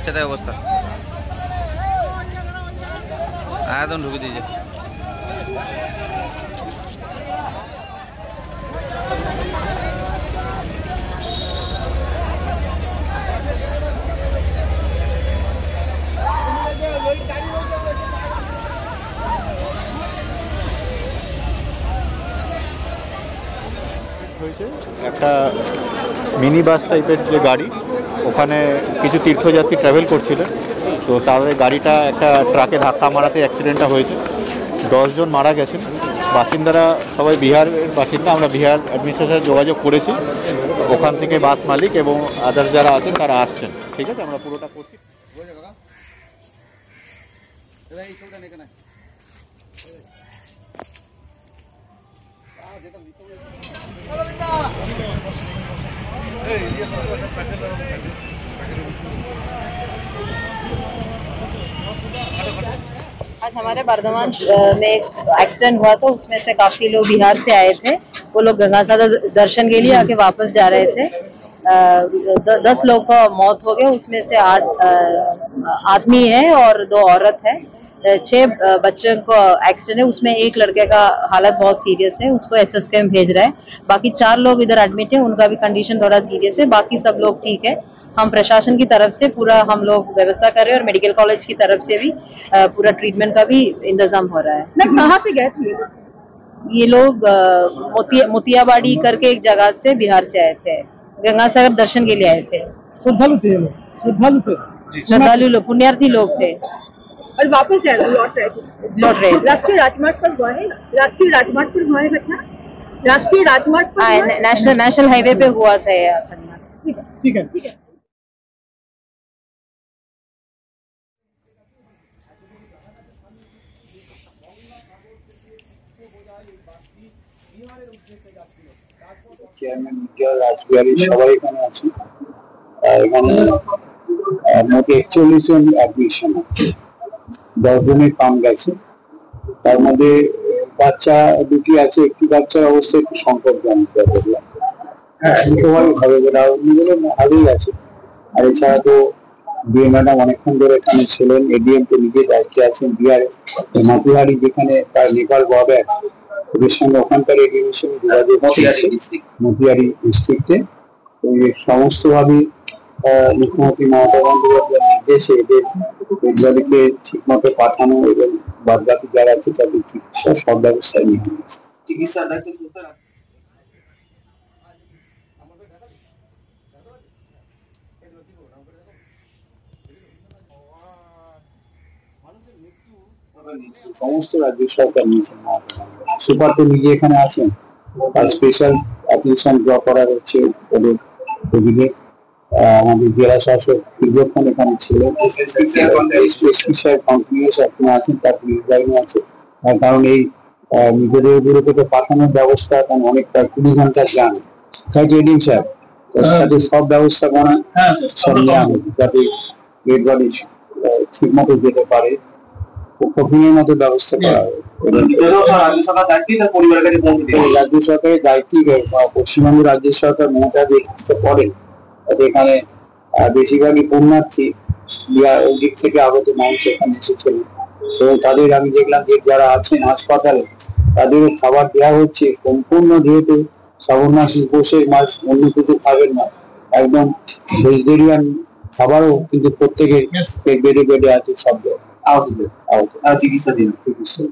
বাচ্চাদের অবস্থা একদম ঢুকে দিয়েছে। একটা মিনি বাস টাইপের যে গাড়ি, ওখানে কিছু তীর্থযাত্রী ট্রাভেল করছিলেন, তো তাদের গাড়িটা একটা ট্রাকে ধাক্কা মারাতে অ্যাক্সিডেন্টটা হয়েছে। 10 জন মারা গেছেন। বাসিন্দারা সবাই বিহারের বাসিন্দা। আমরা বিহার অ্যাডমিনিস্ট্রেশনে যোগাযোগ করেছি, ওখান থেকে বাস মালিক এবং আদার্স যারা আছেন তারা আসছেন। ঠিক আছে, আমরা পুরোটা করছি। आज हमारे बर्धमान में एक एक्सीडेंट हुआ था, उसमें से काफी लोग बिहार से आए थे। वो लोग गंगासागर दर्शन के लिए आके वापस जा रहे थे। 10 लोग का मौत हो गया, उसमें से 8 आदमी है और 2 औरत है। 6 बच्चों को एक्सीडेंट है, उसमें एक लड़के का हालत बहुत सीरियस है, उसको SSKM भेज रहा है। बाकी 4 लोग इधर एडमिट है, उनका भी कंडीशन थोड़ा सीरियस है। बाकी सब लोग ठीक है। हम प्रशासन की तरफ से पूरा हम लोग व्यवस्था कर रहे हैं और मेडिकल कॉलेज की तरफ से भी पूरा ट्रीटमेंट का भी इंतजाम हो रहा है। कहाँ से गए थे ये लोग मोतियाबाड़ी करके एक जगह से बिहार से आए थे, गंगासागर दर्शन के लिए आए थे। श्रद्धालु लोग, पुण्यार्थी लोग थे और वापस लौट रहे थे। राष्ट्रीय राजमार्ग पर हुआ है, राष्ट्रीय राजमार्ग पर हुआ है घटना, राष्ट्रीय राजमार्ग पर नेशनल हाईवे पे हुआ था ये घटना। ठीक है। চেয়ারম্যান রাজবিহারী সবাই এখানে আছি। এখানে মোট 41 জন অ্যাডমিশন আছে, 10 জনের কাম গেছে। তার মধ্যে বাচ্চা 2টি আছে, একটি বাচ্চার অবস্থা একটু সংকটজনক। সবাই ভালো, অন্যগুলো ভালোই আছে। আর এছাড়া তো ডিএম ম্যাডাম অনেকক্ষণ ধরে এখানে ছিলেন, এডিএম তো নিজে দায়িত্বে আছেন বিহারে। মতিহারি যেখানে প্রায় নেপাল বর্ডার, ওদের সঙ্গে ওখানকার এডিএমের সঙ্গে যোগাযোগ, মতিহারি ডিস্ট্রিক্টে। সমস্ত ভাবে মুখ্যমন্ত্রী মমতা বন্দ্যোপাধ্যায়ের নির্দেশে এদেরকে ঠিক মতো পাঠানো এবং বাদবাকি যারা আছে তাদের চিকিৎসা সব ব্যবস্থা নিয়ে হয়েছে। চিকিৎসা সমস্ত রাজ্য সরকার নিয়েছেন। সুপার তো নিজে এখানে আছেন, আর স্পেশাল অ্যাপ্লিকেশন ড্র করা হচ্ছে ওদের ওদিকে। আমাদের জেলা শাসক দীর্ঘক্ষণ এখানে ছিলেন, এখনো আছেন, তার লাইনে আছে। কারণ এই নিজেদের উপরে পাঠানোর ব্যবস্থা এখন অনেকটা 20 ঘন্টার যান। তাই এডিএম স্যার তাদের সব ব্যবস্থাপনা সব নেওয়া হবে যাতে ডেড বডি ঠিক মতো যেতে পারে, কঠিনের মতো ব্যবস্থা করা হবে। রাজ্য সরকারের দায়িত্বই, পশ্চিমবঙ্গ রাজ্য সরকার মমতা যে কাজটা করেন, এখানে বেশিরভাগই পুণ্যার্থী ওই দিক থেকে আগত মানুষ এখানে এসেছিলেন। তো তাদের আমি দেখলাম যে যারা আছেন হাসপাতালে তাদেরও খাবার দেওয়া হচ্ছে সম্পূর্ণ, যেহেতু শ্রাবণ মাস উপোসের মাস, অন্য কিছু খাবেন না, একদম ভেজিটেরিয়ান খাবারও কিন্তু প্রত্যেকের বেডে আছে সব চিকিৎসা দিন চিকিৎসা।